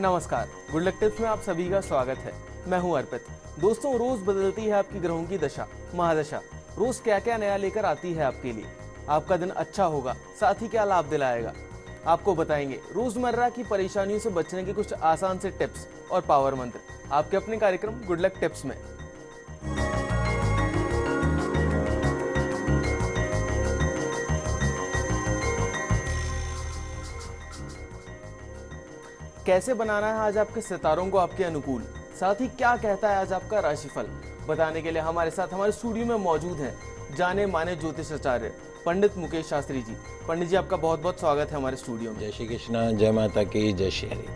नमस्कार, good luck tips में आप सभी का स्वागत है। मैं हूं अर्पित। दोस्तों, रोज बदलती है आपकी ग्रहों की दशा, महादशा। रोज क्या क्या नया लेकर आती है आपके लिए। आपका दिन अच्छा होगा, साथ ही क्या लाभ दिलाएगा, आपको बताएंगे। रोजमर्रा की परेशानियों से बचने के कुछ आसान से टिप्स और पावर मंत्र आपके अपने कार्यक्रम गुड लक टिप्स में। कैसे बनाना है आज आपके सितारों को आपके अनुकूल, साथ ही क्या कहता है आज आपका राशिफल, बताने के लिए हमारे साथ हमारे स्टूडियो में मौजूद हैं जाने माने ज्योतिषाचार्य पंडित मुकेश शास्त्री जी। पंडित जी, आपका बहुत बहुत स्वागत है हमारे स्टूडियो में। जय श्री कृष्णा, जय माता की, जय श्री हरि।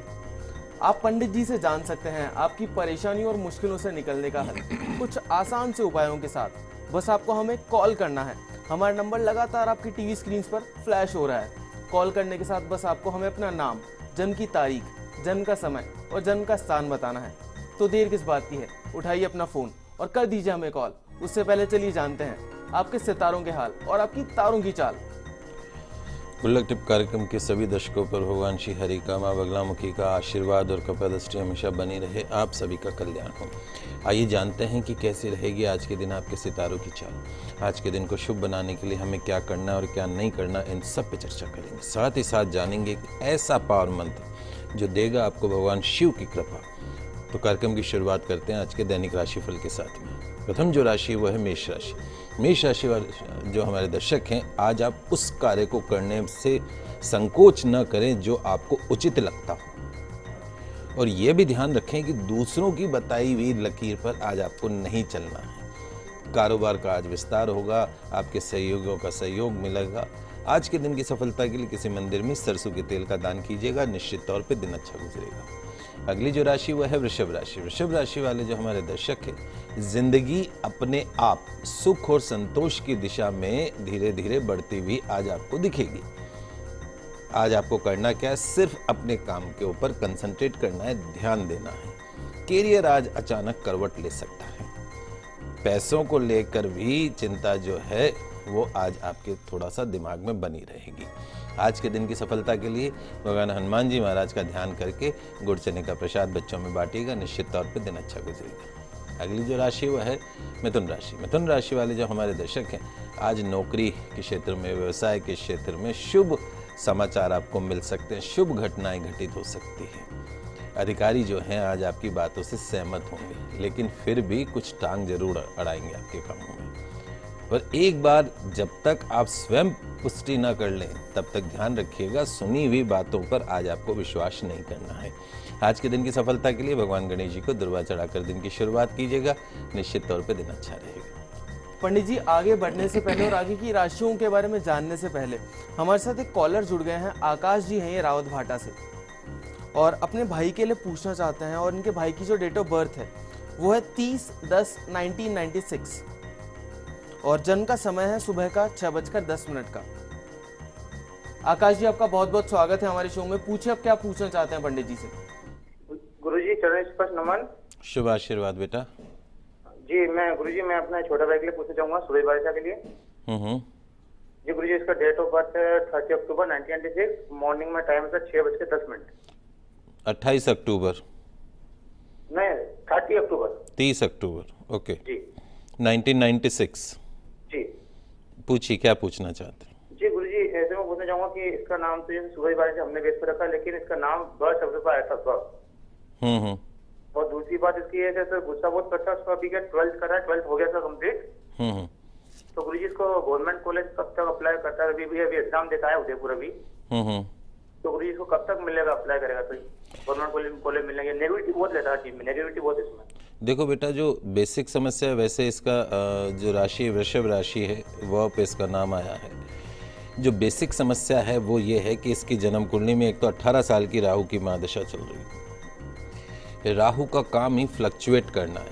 आप पंडित जी से जान सकते हैं आपकी परेशानियों और मुश्किलों से निकलने का हल कुछ आसान से उपायों के साथ। बस आपको हमें कॉल करना है। हमारा नंबर लगातार आपकी टीवी स्क्रीन पर फ्लैश हो रहा है। कॉल करने के साथ बस आपको हमें अपना नाम, जन्म की तारीख, जन्म का समय और जन्म का स्थान बताना है। तो देर किस बात की है, उठाइए अपना फोन और कर दीजिए हमें कॉल। उससे पहले चलिए जानते हैं आपके सितारों के हाल और आपकी तारों की चाल। गुड लक टिप कार्यक्रम के सभी दर्शकों पर भगवान श्री हरि का, माँ बगलामुखी का आशीर्वाद और कृपा दृष्टि हमेशा बनी रहे। आप सभी का कल्याण हो। आइए जानते हैं कि कैसी रहेगी आज के दिन आपके सितारों की चाल। आज के दिन को शुभ बनाने के लिए हमें क्या करना है और क्या नहीं करना, इन सब पे चर्चा करेंगे। साथ ही साथ जानेंगे एक ऐसा पावर मंत्र जो देगा आपको भगवान शिव की कृपा। तो कार्यक्रम की शुरुआत करते हैं आज के दैनिक राशिफल के साथ में। प्रथम जो राशि वो है मेष राशि। मेष राशि वाले जो हमारे दर्शक हैं, आज आप उस कार्य को करने से संकोच न करें जो आपको उचित लगता हो, और ये भी ध्यान रखें कि दूसरों की बताई हुई लकीर पर आज आपको नहीं चलना है। कारोबार का आज विस्तार होगा, आपके सहयोगियों का सहयोग मिलेगा। आज के दिन की सफलता के लिए किसी मंदिर में सरसों के तेल का दान कीजिएगा, निश्चित तौर पे दिन अच्छा गुजरेगा। अगली जो राशि वह है वृषभ राशि। वृषभ राशि वाले जो हमारे दर्शक हैं, जिंदगी अपने आप सुख और संतोष की दिशा में धीरे धीरे बढ़ती हुई आज आपको दिखेगी। आज आपको करना क्या है, सिर्फ अपने काम के ऊपर कंसंट्रेट करना है, ध्यान देना है। कैरियर आज अचानक करवट ले सकता है। पैसों को लेकर भी चिंता जो है वो आज आपके थोड़ा सा दिमाग में बनी रहेगी। आज के दिन की सफलता के लिए भगवान हनुमान जी महाराज का ध्यान करके गुड़ चने का प्रसाद बच्चों में बांटिएगा, निश्चित तौर पे दिन अच्छा गुजरेगा। अगली जो राशि वह है मिथुन राशि। मिथुन राशि वाले जो हमारे दर्शक हैं, आज नौकरी के क्षेत्र में, व्यवसाय के क्षेत्र में शुभ समाचार आपको मिल सकते हैं, शुभ घटनाएं घटित हो सकती हैं। अधिकारी जो हैं आज आपकी बातों से सहमत होंगे, लेकिन फिर भी कुछ टांग जरूर अड़ाएंगे आपके कामों में। पर एक बार जब तक आप स्वयं पुष्टि न कर लें, तब तक ध्यान रखिएगा, सुनी हुई बातों पर आज आपको विश्वास नहीं करना है। आज के दिन की सफलता के लिए भगवान गणेश जी को दुर्वा चढ़ाकर दिन की शुरुआत कीजिएगा, निश्चित तौर पे दिन अच्छा रहेगा। पंडित जी, आगे बढ़ने से पहले और आगे की राशियों के बारे में जानने से पहले हमारे साथ एक कॉलर जुड़ गए हैं। आकाश जी हैं ये रावत भाटा से, और अपने भाई के लिए पूछना चाहते हैं। और इनके भाई की जो डेट ऑफ बर्थ है वो है 30/10/1996 और जन्म का समय है सुबह का 6:10 का। आकाश जी, आपका बहुत बहुत स्वागत है हमारे शो में। पूछिए आप क्या पूछना चाहते हैं पंडित जी से। गुरुजी चरण स्पर्श नमन। शुभ आशीर्वाद बेटा। जी मैं अपना छोटा भाई के लिए पूछना चाहूंगा, सुबह बारिशा के लिए। जी गुरुजी, इसका डेट ऑफ बर्थ है 30 अक्टूबर 1996, मॉर्निंग में टाइम था 6:10। 28 अक्टूबर नहीं, 30 अक्टूबर। 30 अक्टूबर, ओके जी। 1996। जी पूछिए क्या पूछना चाहते हैं। जी गुरुजी, ऐसे में पूछना चाहूंगा कि इसका नाम तो जैसे सुबह बारिशा हमने बेस पर रखा, लेकिन इसका नाम ब शब्द पर आया था, ब। और दूसरी बात इसकी है सर, गुस्सा बहुत करता है। उसका अभी क्या 12th कर रहा है, 12th हो गया सर कम्प्लीट। तो गुरुजी इसको गवर्नमेंट कॉलेज कब तक अप्लाई करता है? अभी एग्जाम देता है उदयपुर अभी। तो गुरुजी इसको कब तक मिलेगा, अप्लाई करेगा तो गवर्नमेंट कॉलेज मिलने की? नेगेटिविटी बहुत लेता है चीज में, नेगेटिविटी बहुत इसमें। देखो बेटा, जो बेसिक समस्या है, वैसे इसका जो राशि वृषभ राशि है वह पे इसका नाम आया है। जो बेसिक समस्या है वो ये है कि इसकी जन्म कुंडली में एक तो 18 साल की राहु की महादशा चल रही है। राहु का काम ही फ्लक्चुएट करना है,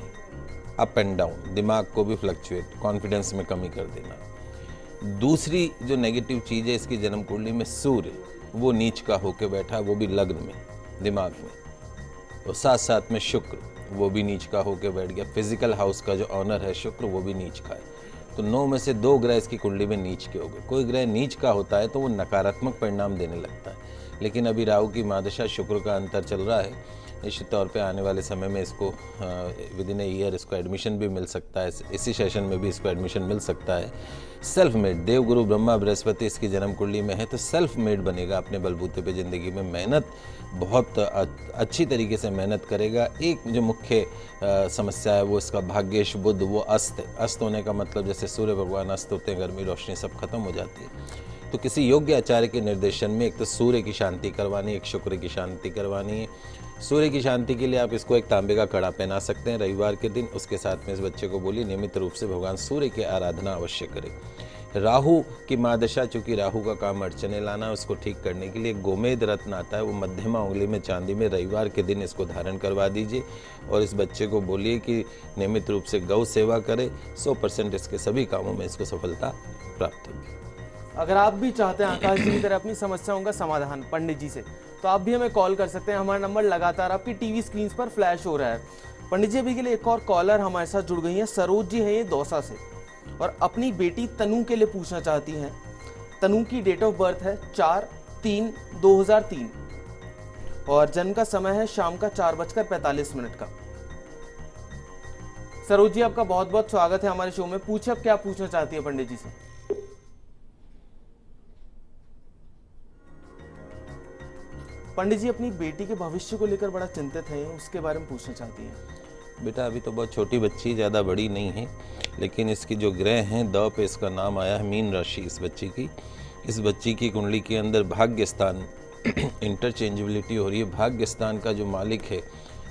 अप एंड डाउन, दिमाग को भी फ्लक्चुएट, कॉन्फिडेंस में कमी कर देना। दूसरी जो नेगेटिव चीज़ है इसकी जन्म कुंडली में, सूर्य वो नीच का होकर बैठा है, वो भी लग्न में, दिमाग में। और साथ साथ में शुक्र वो भी नीच का होकर बैठ गया। फिजिकल हाउस का जो ऑनर है शुक्र, वो भी नीच का है। तो 9 में से 2 ग्रह इसकी कुंडली में नीच के हो गए। कोई ग्रह नीच का होता है तो वो नकारात्मक परिणाम देने लगता है। लेकिन अभी राहु की महादशा शुक्र का अंतर चल रहा है। निश्चित तौर पे आने वाले समय में इसको विद इन ए ईयर इसको एडमिशन भी मिल सकता है, इसी सेशन में भी इसको एडमिशन मिल सकता है। सेल्फ मेड, देवगुरु ब्रह्मा बृहस्पति इसकी जन्म कुंडली में है तो सेल्फ मेड बनेगा, अपने बलबूते पे ज़िंदगी में मेहनत बहुत अच्छी तरीके से मेहनत करेगा। एक जो मुख्य समस्या है वो इसका भाग्येश बुध वो अस्त है। अस्त होने का मतलब जैसे सूर्य भगवान अस्त होते हैं, गर्मी रोशनी सब खत्म हो जाती है। तो किसी योग्य आचार्य के निर्देशन में एक तो सूर्य की शांति करवानी, एक शुक्र की शांति करवानी है। सूर्य की शांति के लिए आप इसको एक तांबे का कड़ा पहना सकते हैं रविवार के दिन। उसके साथ में इस बच्चे को बोलिए नियमित रूप से भगवान सूर्य की आराधना अवश्य करें। राहु की महादशा, चूंकि राहु का काम अड़चने लाना, उसको ठीक करने के लिए गोमेद रत्न आता है, वो मध्यमा उंगली में चांदी में रविवार के दिन इसको धारण करवा दीजिए और इस बच्चे को बोलिए कि नियमित रूप से गौ सेवा करे। 100% इसके सभी कामों में इसको सफलता प्राप्त होगी। अगर आप भी चाहते हैं आकाश जी की तरह अपनी समस्याओं का समाधान पंडित जी से, तो आप भी हमें कॉल कर सकते हैं। हमारा नंबर लगातार आपकी टीवी स्क्रीन पर फ्लैश हो रहा है। पंडित जी अभी के लिए एक और कॉलर हमारे साथ जुड़ गई हैं। सरोज जी है ये दौसा से और अपनी बेटी तनु के लिए पूछना चाहती हैं। तनु की डेट ऑफ बर्थ है 4/3/2003 और जन्म का समय है शाम का 4:45 का। सरोज जी आपका बहुत बहुत स्वागत है हमारे शो में। पूछे अब क्या पूछना चाहती है पंडित जी से। पंडित जी अपनी बेटी के भविष्य को लेकर बड़ा चिंतित है, उसके बारे में पूछना चाहती हैं। बेटा अभी तो बहुत छोटी बच्ची, ज़्यादा बड़ी नहीं है, लेकिन इसकी जो ग्रह हैं द पे इसका नाम आया है मीन राशि इस बच्ची की। इस बच्ची की कुंडली के अंदर भाग्य स्थान इंटरचेंजेबिलिटी हो रही है। भाग्य स्थान का जो मालिक है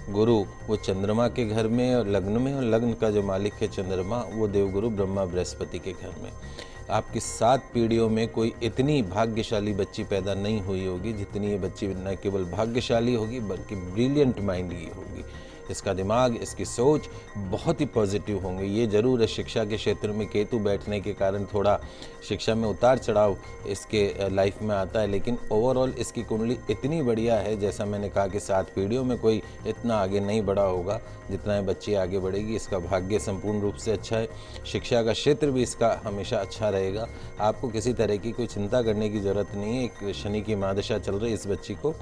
गुरु वो चंद्रमा के घर में और लग्न में, और लग्न का जो मालिक है चंद्रमा वो देवगुरु ब्रह्मा बृहस्पति के घर में। आपकी 7 पीढ़ियों में कोई इतनी भाग्यशाली बच्ची पैदा नहीं हुई होगी जितनी ये बच्ची न केवल भाग्यशाली होगी बल्कि ब्रिलियंट माइंड की होगी। इसका दिमाग, इसकी सोच बहुत ही पॉजिटिव होंगे। ये जरूर है शिक्षा के क्षेत्र में केतु बैठने के कारण थोड़ा शिक्षा में उतार चढ़ाव इसके लाइफ में आता है, लेकिन ओवरऑल इसकी कुंडली इतनी बढ़िया है, जैसा मैंने कहा कि 7 पीढ़ियों में कोई इतना आगे नहीं बढ़ा होगा जितना ये बच्ची आगे बढ़ेगी। इसका भाग्य संपूर्ण रूप से अच्छा है। शिक्षा का क्षेत्र भी इसका हमेशा अच्छा रहेगा। आपको किसी तरह की कोई चिंता करने की ज़रूरत नहीं है। एक शनि की महादशा चल रही है इस बच्ची को।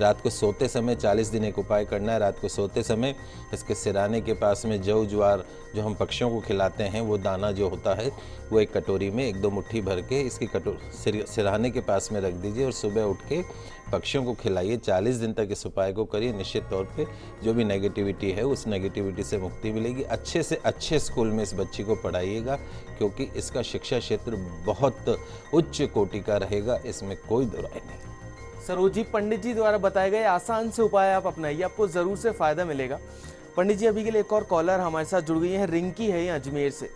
रात को सोते समय 40 दिन एक उपाय करना है। रात को सोते समय इसके सिराने के पास में जौ ज्वार जो हम पक्षियों को खिलाते हैं वो दाना जो होता है वो एक कटोरी में 1-2 मुट्ठी भर के इसकी सिराने के पास में रख दीजिए और सुबह उठ के पक्षियों को खिलाइए। 40 दिन तक इस उपाय को करिए। निश्चित तौर पे जो भी नेगेटिविटी है उस नेगेटिविटी से मुक्ति मिलेगी। अच्छे से अच्छे स्कूल में इस बच्ची को पढ़ाइएगा क्योंकि इसका शिक्षा क्षेत्र बहुत उच्च कोटि का रहेगा, इसमें कोई दो राय नहीं। सरोज जी पंडित जी द्वारा बताए गए आसान से उपाय आप अपनाइए, आपको जरूर से फायदा मिलेगा। पंडित जी अभी के लिए एक और कॉलर हमारे साथ जुड़ गई है। रिंकी है ये अजमेर से।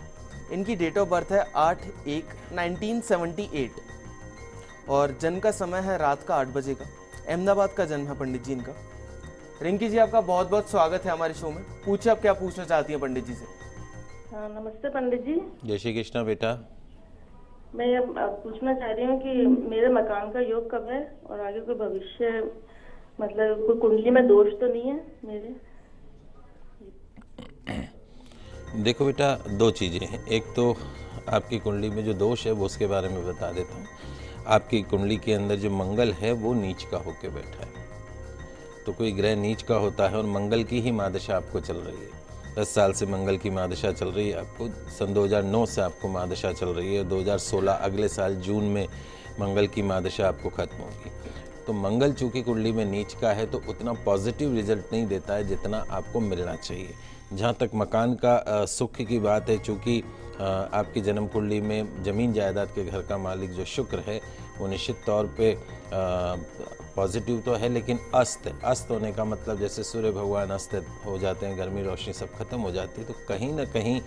इनकी डेट ऑफ बर्थ है 8/1/1978 और जन्म का समय है रात का 8 बजे का। अहमदाबाद का जन्म है पंडित जी इनका। रिंकी जी आपका बहुत बहुत स्वागत है हमारे शो में। पूछे आप क्या पूछना चाहती हैं पंडित जी से। हाँ नमस्ते पंडित जी। जय श्री कृष्णा बेटा। मैं ये पूछना चाह रही हूँ कि मेरे मकान का योग कब है और आगे कोई भविष्य, मतलब कोई कुंडली में दोष तो नहीं है मेरे। देखो बेटा 2 चीज़ें हैं। एक तो आपकी कुंडली में जो दोष है वो उसके बारे में बता देता हूँ। आपकी कुंडली के अंदर जो मंगल है वो नीच का होके बैठा है। तो कोई ग्रह नीच का होता है और मंगल की ही महादशा आपको चल रही है। 10 साल से मंगल की महादशा चल रही है आपको। सन 2009 से आपको महादशा चल रही है। 2016 अगले साल जून में मंगल की महादशा आपको खत्म होगी। तो मंगल चूँकि कुंडली में नीच का है तो उतना पॉजिटिव रिजल्ट नहीं देता है जितना आपको मिलना चाहिए। जहाँ तक मकान का सुख की बात है, चूँकि आपकी जन्म कुंडली में ज़मीन जायदाद के घर का मालिक जो शुक्र है वो निश्चित तौर पे पॉजिटिव तो है, लेकिन अस्त होने का मतलब जैसे सूर्य भगवान अस्त हो जाते हैं, गर्मी रोशनी सब खत्म हो जाती है, तो कहीं ना कहीं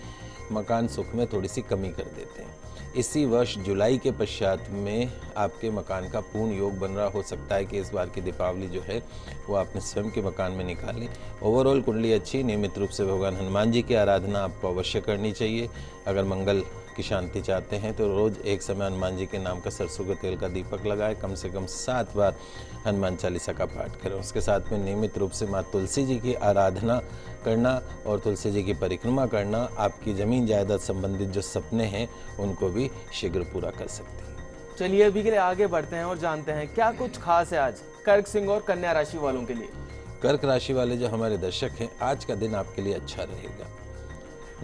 मकान सुख में थोड़ी सी कमी कर देते हैं। इसी वर्ष जुलाई के पश्चात में आपके मकान का पूर्ण योग बन रहा। हो सकता है कि इस बार की दीपावली जो है वो आपने स्वयं के मकान में निकालें। ओवरऑल कुंडली अच्छी। नियमित रूप से भगवान हनुमान जी की आराधना आपको अवश्य करनी चाहिए। अगर मंगल की शांति चाहते हैं तो रोज़ एक समय हनुमान जी के नाम का सरसों के तेल का दीपक लगाएं। कम से कम 7 बार हनुमान चालीसा का पाठ करें। उसके साथ में नियमित रूप से माँ तुलसी जी की आराधना करना और तुलसी जी की परिक्रमा करना आपकी ज़मीन जायदाद संबंधित जो सपने हैं उनको भी शीघ्र पूरा कर सकती है। चलिए अभी के लिए आगे बढ़ते हैं और जानते हैं क्या कुछ खास है आज कर्क, सिंह और कन्या राशि वालों के लिए। कर्क राशि वाले जो हमारे दर्शक हैं, आज का दिन आपके लिए अच्छा रहेगा।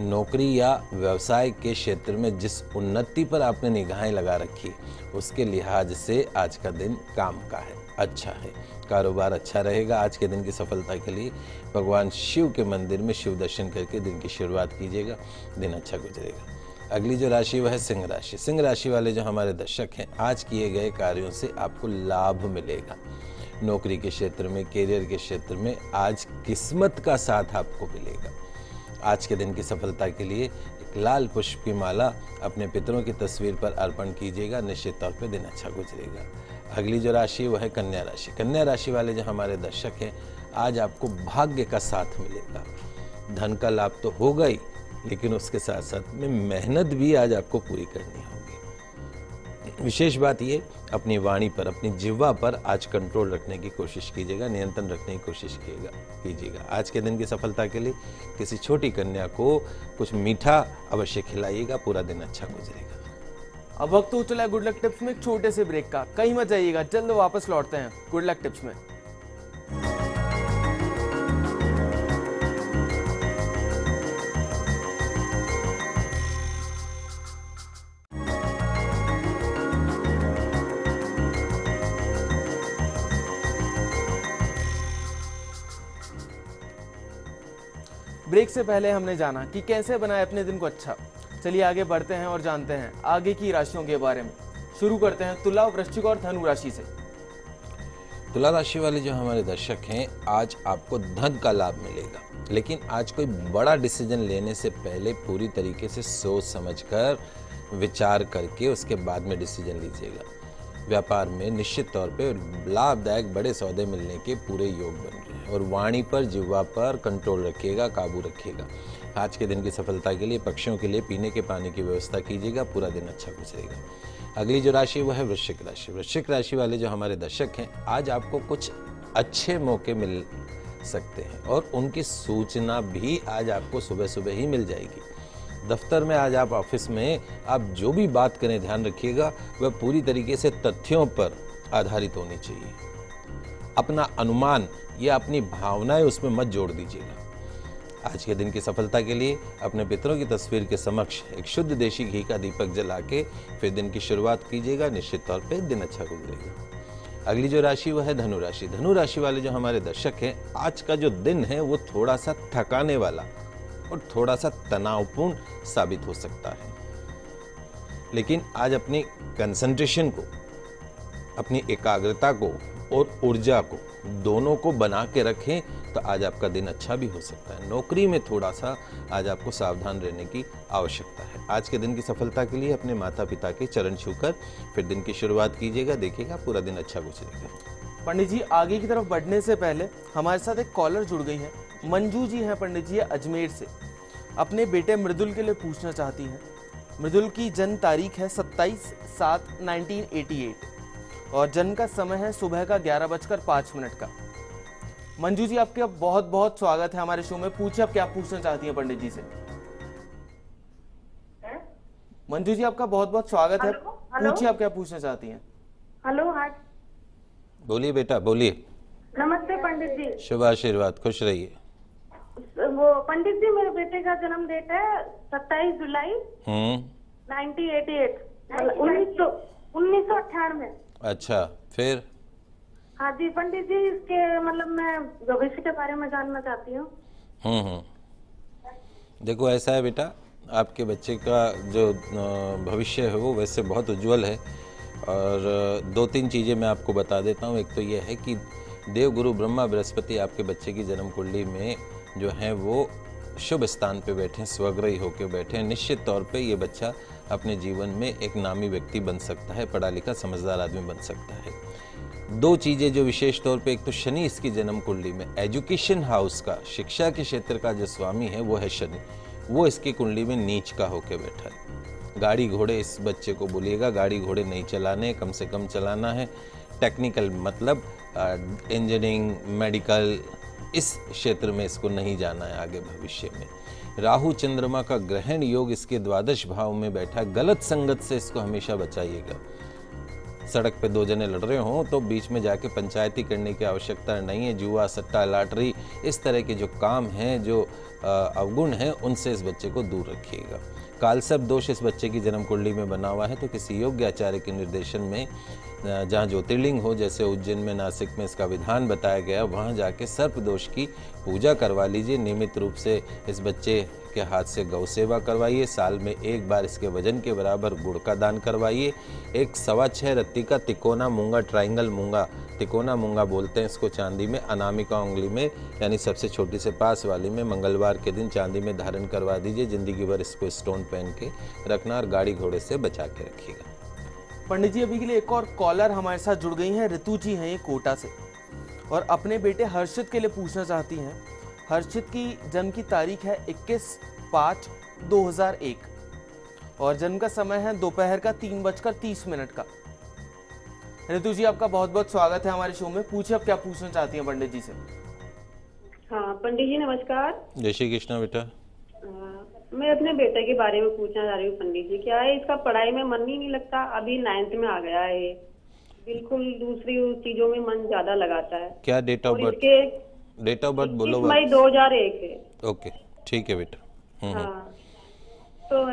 नौकरी या व्यवसाय के क्षेत्र में जिस उन्नति पर आपने निगाहें लगा रखी, उसके लिहाज से आज का दिन काम का है, अच्छा है। कारोबार अच्छा रहेगा। आज के दिन की सफलता के लिए भगवान शिव के मंदिर में शिव दर्शन करके दिन की शुरुआत कीजिएगा, दिन अच्छा गुजरेगा। अगली जो राशि वह है सिंह राशि। सिंह राशि वाले जो हमारे दर्शक हैं, आज किए गए कार्यों से आपको लाभ मिलेगा। नौकरी के क्षेत्र में, कैरियर के क्षेत्र में आज किस्मत का साथ आपको मिलेगा। आज के दिन की सफलता के लिए एक लाल पुष्प की माला अपने पितरों की तस्वीर पर अर्पण कीजिएगा, निश्चित तौर पे दिन अच्छा गुजरेगा। अगली जो राशि वह है कन्या राशि। कन्या राशि वाले जो हमारे दर्शक हैं, आज आपको भाग्य का साथ मिलेगा। धन का लाभ तो होगा ही, लेकिन उसके साथ साथ में मेहनत भी आज आपको पूरी करनी होगी। विशेष बात ये, अपनी वाणी पर, अपनी जिह्वा पर आज कंट्रोल रखने की कोशिश कीजिएगा, नियंत्रण रखने की कोशिश कीजिएगा। आज के दिन की सफलता के लिए किसी छोटी कन्या को कुछ मीठा अवश्य खिलाइएगा, पूरा दिन अच्छा गुजरेगा। अब वक्त हो चला है गुड लक टिप्स में एक छोटे से ब्रेक का। कहीं मत जाइएगा, जल्द वापस लौटते हैं गुड लक टिप्स में। ब्रेक से पहले हमने जाना कि कैसे बनाए अपने दिन को अच्छा। चलिए आगे बढ़ते हैं और जानते हैं आगे की राशियों के बारे में। शुरू करते हैं तुला, वृश्चिक और धनु राशि से। तुला राशि वाले जो हमारे दर्शक हैं, आज आपको धन का लाभ मिलेगा, लेकिन आज कोई बड़ा डिसीजन लेने से पहले पूरी तरीके से सोच समझकर विचार करके उसके बाद में डिसीजन लीजिएगा। व्यापार में निश्चित तौर पे लाभदायक बड़े सौदे मिलने के पूरे योग बन रहे हैं। और वाणी पर, जिह्वा पर कंट्रोल रखिएगा, काबू रखिएगा। आज के दिन की सफलता के लिए पक्षियों के लिए पीने के पानी की व्यवस्था कीजिएगा, पूरा दिन अच्छा गुजरेगा। अगली जो राशि वह है वृश्चिक राशि। वृश्चिक राशि वाले जो हमारे दर्शक हैं, आज आपको कुछ अच्छे मौके मिल सकते हैं और उनकी सूचना भी आज आपको सुबह सुबह ही मिल जाएगी। दफ्तर में आज आप, ऑफिस में आप जो भी बात करें, ध्यान रखिएगा वह पूरी तरीके से तथ्यों पर आधारित होनी चाहिए। अपना अनुमान या अपनी भावनाएं उसमें मत जोड़ दीजिएगा। आज के दिन की सफलता के लिए अपने पितरों की तस्वीर के समक्ष एक शुद्ध देशी घी का दीपक जला के फिर दिन की शुरुआत कीजिएगा, निश्चित तौर पे दिन अच्छा गुजरेगा। अगली जो राशि वह है धनु राशि। धनु राशि वाले जो हमारे दर्शक हैं, आज का जो दिन है वो थोड़ा सा थकाने वाला और थोड़ा सा तनावपूर्ण साबित हो सकता है, लेकिन आज अपनी कंसंट्रेशन को, अपनी एकाग्रता को और ऊर्जा को, दोनों को बना के रखें तो आज आपका दिन अच्छा भी हो सकता है। नौकरी में थोड़ा सा आज आपको सावधान रहने की आवश्यकता है। आज के दिन की सफलता के लिए अपने माता पिता के चरण छूकर फिर दिन की शुरुआत कीजिएगा, देखिएगा पूरा दिन अच्छा गुजरेगा। पंडित जी, आगे की तरफ बढ़ने से पहले हमारे साथ एक कॉलर जुड़ गई है। मंजू जी हैं पंडित जी, अजमेर से। अपने बेटे मृदुल के लिए पूछना चाहती हैं। मृदुल की जन्म तारीख है 27/7/1988 और जन्म का समय है सुबह का 11:05 का। मंजू जी, आपका बहुत बहुत स्वागत है हमारे शो में। पूछिए आप क्या पूछना चाहती हैं पंडित जी से। मंजू जी, आपका बहुत बहुत स्वागत है। पूछिए आप क्या पूछना चाहती हैं। हेलो, हाँ बोलिए बेटा, बोलिए। नमस्ते पंडित जी। शुभ आशीर्वाद, खुश रहिए। वो पंडित जी, मेरे बेटे का जन्म डेट है 27 जुलाई 1988, 1998। अच्छा, फिर? हाँ जी पंडित जी, इसके मतलब मैं भविष्य के बारे में जानना चाहती हूँ। देखो, ऐसा है बेटा, आपके बच्चे का जो भविष्य है वो वैसे बहुत उज्जवल है। और 2-3 चीज़ें मैं आपको बता देता हूँ। एक तो ये है कि देवगुरु ब्रह्मा बृहस्पति आपके बच्चे की जन्म कुंडली में जो हैं वो शुभ स्थान पे बैठे, स्वग्रही होकर बैठे हैं। निश्चित तौर पे ये बच्चा अपने जीवन में एक नामी व्यक्ति बन सकता है, पढ़ा लिखा समझदार आदमी बन सकता है। 2 चीज़ें जो विशेष तौर पे, एक तो शनि इसकी जन्म कुंडली में, एजुकेशन हाउस का, शिक्षा के क्षेत्र का जो स्वामी है वो है शनि, वो इसकी कुंडली में नीच का होकर बैठा है। गाड़ी घोड़े, इस बच्चे को बोलिएगा गाड़ी घोड़े नहीं चलाने, कम से कम चलाना है। टेक्निकल मतलब इंजीनियरिंग, मेडिकल, इस क्षेत्र में इसको नहीं जाना है आगे भविष्य में। राहु चंद्रमा का ग्रहण योग इसके द्वादश भाव में बैठा, गलत संगत से इसको हमेशा बचाइएगा। सड़क पे दो जने लड़ रहे हों तो बीच में जाके पंचायती करने की आवश्यकता नहीं है। जुआ, सट्टा, लॉटरी, इस तरह के जो काम हैं, जो अवगुण हैं, उनसे इस बच्चे को दूर रखिएगा। कालसर्प दोष इस बच्चे की जन्म कुंडली में बना हुआ है, तो किसी योग्य आचार्य के निर्देशन में जहाँ ज्योतिर्लिंग हो, जैसे उज्जैन में, नासिक में इसका विधान बताया गया, वहाँ जाके सर्प दोष की पूजा करवा लीजिए। नियमित रूप से इस बच्चे के हाथ से गौ सेवा करवाइए। साल में एक बार इसके वजन के बराबर गुड़ का दान करवाइए। एक 6.25 रत्ती का तिकोना मूंगा, ट्राइंगल मूंगा, तिकोना मूंगा बोलते हैं इसको, चांदी में अनामिका उंगली में, यानी सबसे छोटी से पास वाली में, मंगलवार के दिन चांदी में धारण करवा दीजिए। जिंदगी भर इसको स्टोन पहन के रखना और गाड़ी घोड़े से बचा के रखिएगा। पंडित जी, अभी के लिए एक और कॉलर हमारे साथ जुड़ गई हैं। ऋतु जी हैं ये कोटा से, और अपने बेटे हर्षित के लिए पूछना चाहती हैं। हर्षित की जन्म की तारीख है 21/5/2001 और जन्म का समय है दोपहर का 3:30 का। ऋतु जी, आपका बहुत बहुत स्वागत है हमारे शो में। पूछिए आप क्या पूछना चाहती हैं पंडित जी से। हाँ पंडित जी नमस्कार। जय श्री कृष्ण बेटा। मैं अपने बेटे के बारे में पूछना चाह रही हूँ पंडित जी। क्या है, इसका पढ़ाई में मन ही नहीं लगता, अभी 9th में आ गया है, बिल्कुल दूसरी चीजों में मन ज्यादा लगाता है। क्या date of birth? Date of birth बोलो। 21 मई 2001 है। ओके, ठीक है बेटा। हाँ, तो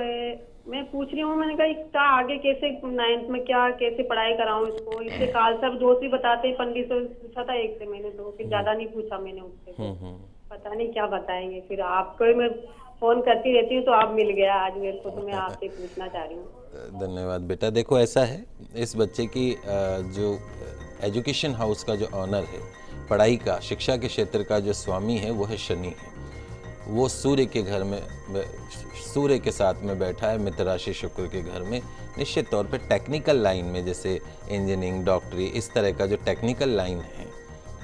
मैं पूछ रही हूँ, मैंने कहा इसका आगे कैसे 9th में क्या कैसे पढ़ाई कराऊं इसको। इससे कालसर्प दोष भी बताते पंडित से पूछा था एक से, मैंने तो फिर ज्यादा नहीं पूछा मैंने उससे, पता नहीं क्या बताएंगे। फिर आपको मैं फोन करती रहती हूँ तो आप मिल गया आज मेरे को, तो मैं आपसे पूछना चाह रही हूँ। धन्यवाद बेटा। देखो ऐसा है, इस बच्चे की जो एजुकेशन हाउस का जो ऑनर है, पढ़ाई का, शिक्षा के क्षेत्र का जो स्वामी है, वो है शनि है। वो सूर्य के घर में, सूर्य के साथ में बैठा है, मित्र राशि शुक्र के घर में। निश्चित तौर पे टेक्निकल लाइन में, जैसे इंजीनियरिंग, डॉक्टरी, इस तरह का जो टेक्निकल लाइन है,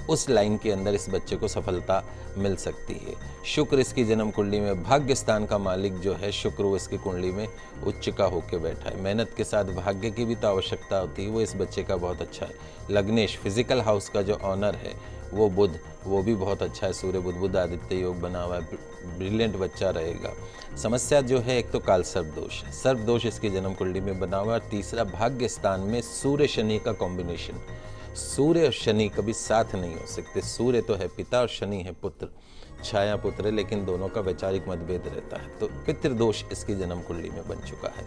उस लाइन के अंदर इस बच्चे को सफलता मिल सकती है। शुक्र इसकी जन्म कुंडली में, भाग्य स्थान का मालिक जो है शुक्र, वो इसकी कुंडली में उच्च का होकर बैठा है। मेहनत के साथ भाग्य की भी तो आवश्यकता होती है, वो इस बच्चे का बहुत अच्छा है। लग्नेश, फिजिकल हाउस का जो ऑनर है, वो बुध, वो भी बहुत अच्छा है। सूर्य बुध, बुध आदित्य योग बना हुआ है, ब्रिलियंट बच्चा रहेगा। समस्या जो है, एक तो काल सर्प दोष, सर्प दोष इसकी जन्म कुंडली में बना हुआ है। तीसरा, भाग्य स्थान में सूर्य शनि का कॉम्बिनेशन। सूर्य और शनि कभी साथ नहीं हो सकते। सूर्य तो है पिता और शनि है पुत्र, छाया पुत्र है, लेकिन दोनों का वैचारिक मतभेद रहता है। तो पितृदोष इसकी जन्म कुंडली में बन चुका है,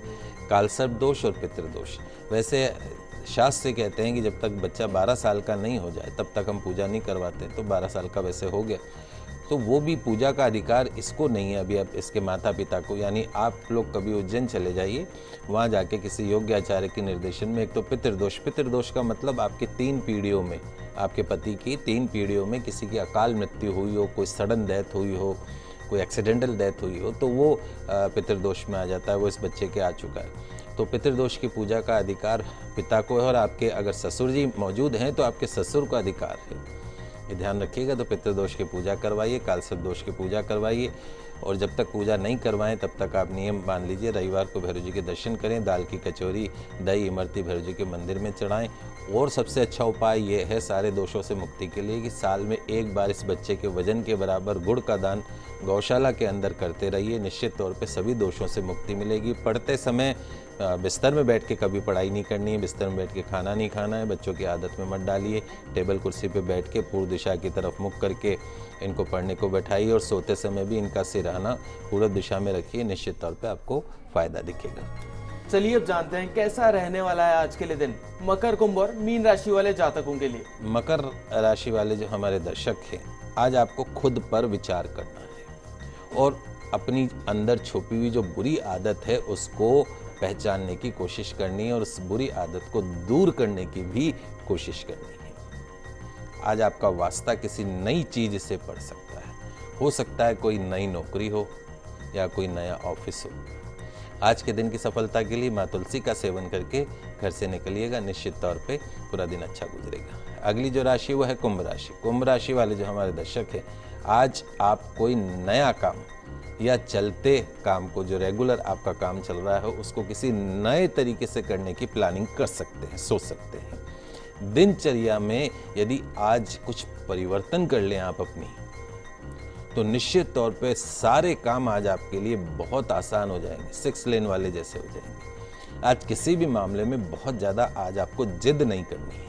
कालसर्प दोष और पितृदोष। वैसे शास्त्र कहते हैं कि जब तक बच्चा 12 साल का नहीं हो जाए तब तक हम पूजा नहीं करवाते। तो 12 साल का वैसे हो गया, तो वो भी पूजा का अधिकार इसको नहीं है अभी, अब इसके माता पिता को। यानी आप लोग कभी उज्जैन चले जाइए, वहाँ जाके किसी योग्य आचार्य के निर्देशन में, एक तो पितृदोष, पितृदोष का मतलब आपके 3 पीढ़ियों में, आपके पति की 3 पीढ़ियों में किसी की अकाल मृत्यु हुई हो, कोई सडन डेथ हुई हो, कोई एक्सीडेंटल डेथ हुई हो, तो वो पितृदोष में आ जाता है। वो इस बच्चे के आ चुका है। तो पितृदोष की पूजा का अधिकार पिता को है, और आपके अगर ससुर जी मौजूद हैं तो आपके ससुर को अधिकार है। ये ध्यान रखिएगा। तो पितृदोष की पूजा करवाइए, कालसर्प दोष की पूजा करवाइए, और जब तक पूजा नहीं करवाएं तब तक आप नियम मान लीजिए, रविवार को भैरव जी के दर्शन करें, दाल की कचौरी, दही, इमरती भैरव जी के मंदिर में चढ़ाएं। और सबसे अच्छा उपाय ये है सारे दोषों से मुक्ति के लिए कि साल में एक बार इस बच्चे के वजन के बराबर गुड़ का दान गौशाला के अंदर करते रहिए। निश्चित तौर पे सभी दोषों से मुक्ति मिलेगी। पढ़ते समय बिस्तर में बैठ के कभी पढ़ाई नहीं करनी है, बिस्तर में बैठ के खाना नहीं खाना है, बच्चों की आदत में मत डालिए। टेबल कुर्सी पे बैठ के पूर्व दिशा की तरफ मुख करके इनको पढ़ने को बैठाइए, और सोते समय भी इनका सिरहाना पूर्व दिशा में रखिए। निश्चित तौर पे आपको फायदा दिखेगा। चलिए अब जानते हैं कैसा रहने वाला है आज के लिए दिन मकर, कुंभ और मीन राशि वाले जातकों के लिए। मकर राशि वाले जो हमारे दर्शक हैं, आज आपको खुद पर विचार करना है और अपनी अंदर छुपी हुई जो बुरी आदत है उसको पहचानने की कोशिश करनी है, और उस बुरी आदत को दूर करने की भी कोशिश करनी है। आज आपका वास्ता किसी नई चीज से पड़ सकता है। हो सकता है कोई नई नौकरी हो या कोई नया ऑफिस हो। आज के दिन की सफलता के लिए माँ तुलसी का सेवन करके घर से निकलिएगा। निश्चित तौर पे पूरा दिन अच्छा गुजरेगा। अगली जो राशि वो है कुंभ राशि। कुंभ राशि वाले जो हमारे दर्शक हैं, आज आप कोई नया काम या चलते काम को, जो रेगुलर आपका काम चल रहा है, उसको किसी नए तरीके से करने की प्लानिंग कर सकते हैं, सोच सकते हैं। दिनचर्या में यदि आज कुछ परिवर्तन कर लें आप अपनी, तो निश्चित तौर पे सारे काम आज आपके लिए बहुत आसान हो जाएंगे, 6 लेन वाले जैसे हो जाएंगे। आज किसी भी मामले में बहुत ज़्यादा आज आपको जिद नहीं करनी है।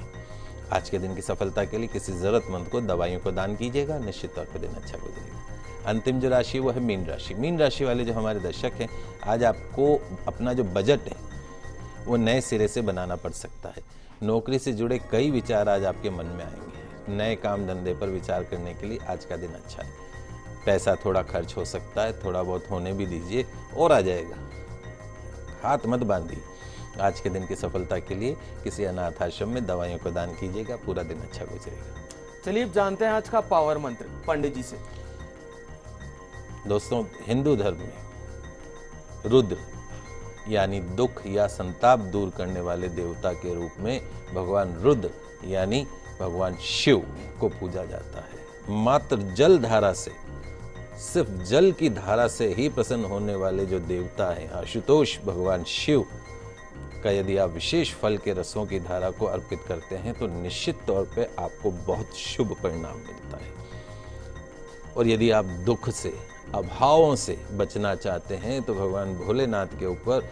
आज के दिन की सफलता के लिए किसी ज़रूरतमंद को दवाइयों को दान कीजिएगा, निश्चित तौर पर दिन अच्छा गुजरेगा। अंतिम जो राशि वो है मीन राशि। मीन राशि वाले जो हमारे दर्शक हैं, आज आपको अपना जो बजट है वो नए सिरे से बनाना पड़ सकता है। नौकरी से जुड़े कई विचार आज आपके मन में आएंगे। नए काम धंधे पर विचार करने के लिए आज का दिन अच्छा है। पैसा थोड़ा खर्च हो सकता है, थोड़ा बहुत होने भी दीजिए और आ जाएगा, हाथ मत बांधिए। आज के दिन की सफलता के लिए किसी अनाथ आश्रम में दवाइयों को दान कीजिएगा, पूरा दिन अच्छा गुजरेगा। चलिए अब जानते हैं आज का पावर मंत्र पंडित जी से। दोस्तों, हिंदू धर्म में रुद्र यानी दुख या संताप दूर करने वाले देवता के रूप में भगवान रुद्र यानी भगवान शिव को पूजा जाता है। मात्र जल धारा से, सिर्फ जल की धारा से ही प्रसन्न होने वाले जो देवता हैं आशुतोष भगवान शिव का यदि आप विशेष फल के रसों की धारा को अर्पित करते हैं तो निश्चित तौर पे आपको बहुत शुभ परिणाम मिलता है। और यदि आप दुख से, अभावों से बचना चाहते हैं तो भगवान भोलेनाथ के ऊपर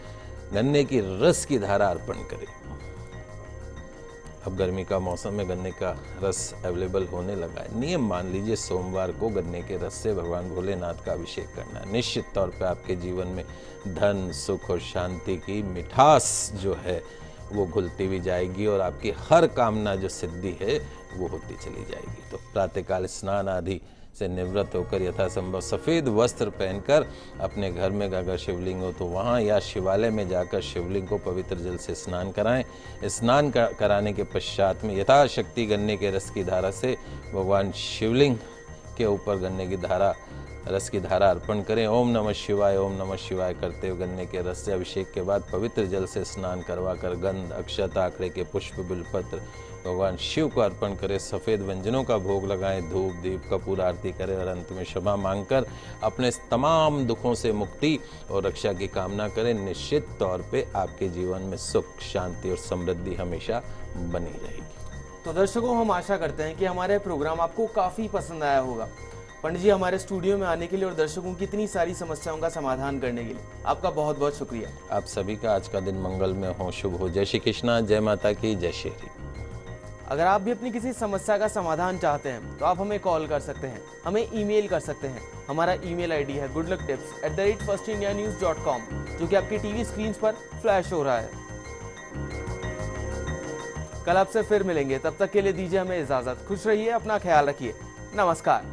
गन्ने की रस की धारा अर्पण करें। अब गर्मी का मौसम में गन्ने का रस अवेलेबल होने लगा है। नियम मान लीजिए, सोमवार को गन्ने के रस से भगवान भोलेनाथ का अभिषेक करना है। निश्चित तौर पे आपके जीवन में धन, सुख और शांति की मिठास जो है वो घुलती भी जाएगी और आपकी हर कामना जो सिद्धि है वो होती चली जाएगी। तो प्रातःकाल स्नान आदि से निवृत्त होकर यथासंभव सफ़ेद वस्त्र पहनकर अपने घर में अगर शिवलिंग हो तो वहाँ या शिवालय में जाकर शिवलिंग को पवित्र जल से स्नान कराएं। स्नान कराने के पश्चात में यथाशक्ति गन्ने के रस की धारा से भगवान शिवलिंग के ऊपर गन्ने की धारा, रस की धारा अर्पण करें। ओम नमः शिवाय, ओम नमः शिवाय करते हुए गन्ने के रस से अभिषेक के बाद पवित्र जल से स्नान करवा कर गंध, अक्षत, आखड़े के पुष्प, बिलपत्र भगवान शिव को अर्पण करें। सफ़ेद व्यंजनों का भोग लगाएं, धूप दीप कपूर आरती करें और अंत में क्षमा मांगकर अपने तमाम दुखों से मुक्ति और रक्षा की कामना करें। निश्चित तौर पे आपके जीवन में सुख, शांति और समृद्धि हमेशा बनी रहेगी। तो दर्शकों, हम आशा करते हैं कि हमारे प्रोग्राम आपको काफ़ी पसंद आया होगा। पंडित जी, हमारे स्टूडियो में आने के लिए और दर्शकों की इतनी सारी समस्याओं का समाधान करने के लिए आपका बहुत बहुत शुक्रिया। आप सभी का आज का दिन मंगल में हो, शुभ हो। जय श्री कृष्णा, जय माता की, जय श्री हरि। अगर आप भी अपनी किसी समस्या का समाधान चाहते हैं तो आप हमें कॉल कर सकते हैं, हमें ईमेल कर सकते हैं। हमारा ईमेल आईडी है goodlucktips@firstindianews.com, जो कि आपकी टीवी स्क्रीन पर फ्लैश हो रहा है। कल आपसे फिर मिलेंगे, तब तक के लिए दीजिए हमें इजाजत। खुश रहिए, अपना ख्याल रखिए। नमस्कार।